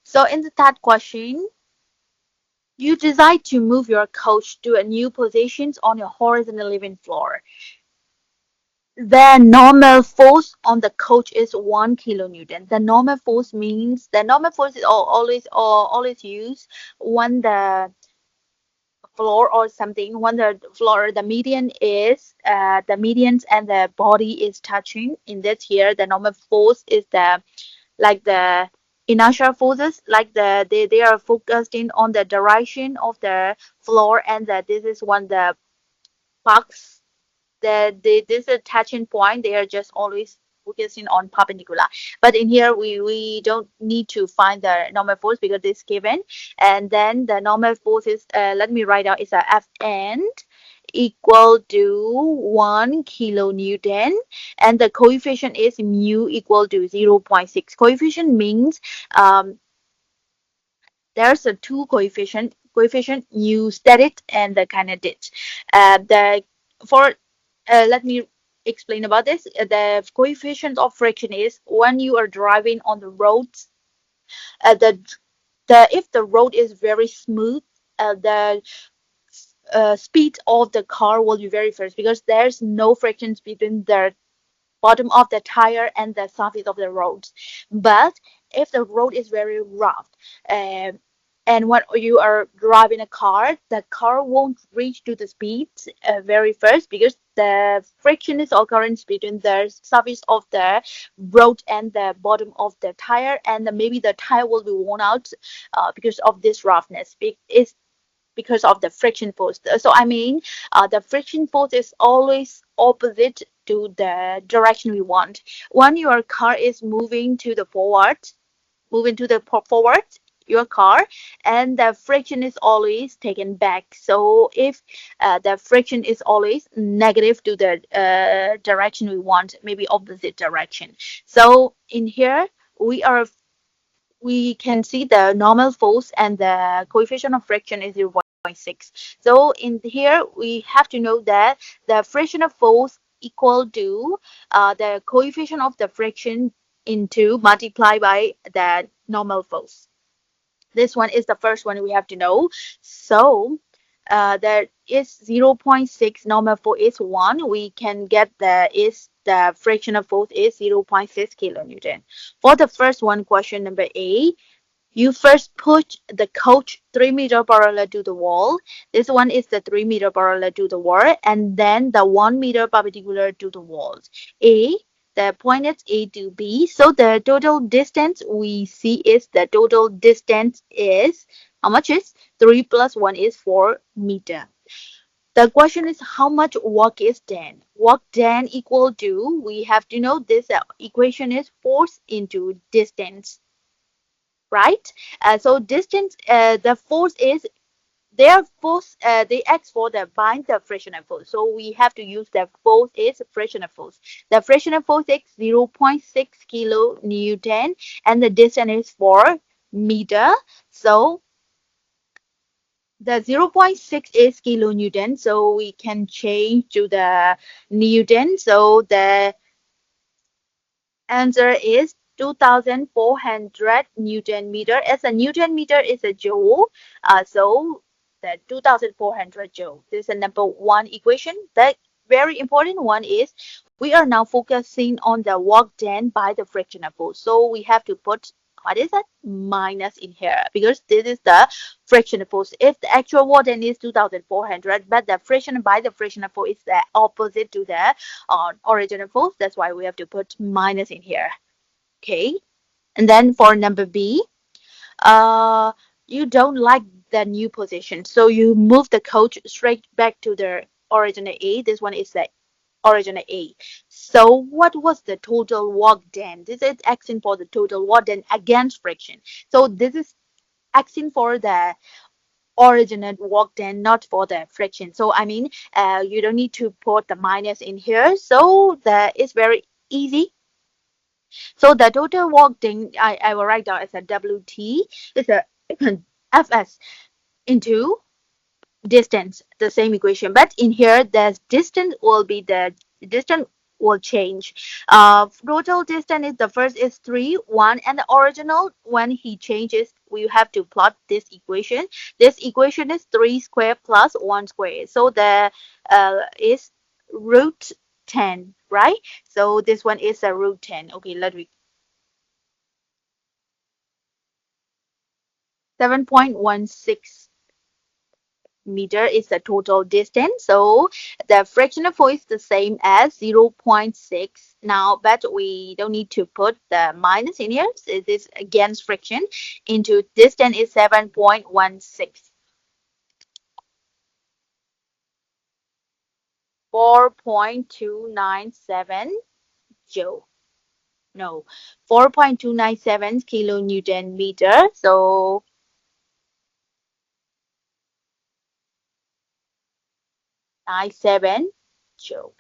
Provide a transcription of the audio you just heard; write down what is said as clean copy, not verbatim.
So in the third question, you decide to move your coach to a new positions on your horizontal living floor. The normal force on the coach is 1 kilonewton. The normal force means the normal force is always used when the floor or something, when the floor, the median is the medians and the body is touching. In this here, the normal force is the like the inertial forces, like they are focusing on the direction of the floor, and that this is when the pucks, this attaching point, they are just always focusing on perpendicular. But in here we don't need to find the normal force because it's given. And then the normal force is let me write out, it's a Fn equal to 1 kilonewton, and the coefficient is mu equal to 0.6. Coefficient means there's a two coefficient you static and the kinetic. The for let me explain about this. The coefficient of friction is when you are driving on the roads. The if the road is very smooth, the speed of the car will be very fast because there's no frictions between the bottom of the tire and the surface of the road. But if the road is very rough, um, and when you are driving a car, the car won't reach to the speed very fast because the friction is occurring between the surface of the road and the bottom of the tire, and maybe the tire will be worn out because of this roughness. It's because of the friction force. So I mean, the friction force is always opposite to the direction we want. When your car is moving to the forward, your car, and the friction is always taken back. So if the friction is always negative to the direction we want, maybe opposite direction. So in here, we can see the normal force and the coefficient of friction is 0.6. So in here, we have to know that the frictional force equal to the coefficient of the friction into multiply by the normal force. This one is the first one we have to know. So there is 0.6, normal force is 1. We can get the frictional force is 0.6 kilonewton. For the first one, question number A, you first push the coach 3 meter parallel to the wall. This one is the 3 meter parallel to the wall, and then the 1 meter perpendicular to the walls. A, the point is A to B. So the total distance we see is the total distance is how much is 3 plus 1 is 4 meter. The question is how much work is done. Work done equal to, we have to know this equation is force into distance, right? So distance, the force is their force, they ask for the bind the frictional force. So we have to use the force is frictional force. The frictional force is 0.6 kilonewton, and the distance is 4 meter. So the 0.6 is kilonewton. So we can change to the newton. So the answer is 2400 Newton meter. As a Newton meter is a joule, so the 2400 joule. This is the number one equation. The very important one is we are now focusing on the work done by the frictional force. So we have to put what is that minus in here because this is the frictional force. If the actual work done is 2400, but the friction by the frictional force is the opposite to the original force, that's why we have to put minus in here. Okay, and then for number B, uh you don't like the new position, so you move the coach straight back to the original A. This one is the original A. So what was the total work done? This is asking for the total work done against friction. So this is asking for the original work done, not for the friction. So I mean, you don't need to put the minus in here. So that is very easy. So the total work done, I will write down as a WT is a Fs into distance, the same equation. But in here, the distance will be the distance will change. Total distance is the first is 3, 1, and the original when he changes, we have to plot this equation. This equation is 3 squared plus 1 squared. So the is root 10, right? So this one is a root 10. Okay, let me 7.16 meter is the total distance. So the fractional force is the same as zero point 0.6. Now, but we don't need to put the minus in here. So it is against friction into distance is 7.16. 4.297 joule. No, 4.297 kilonewton meter. So 97 joule.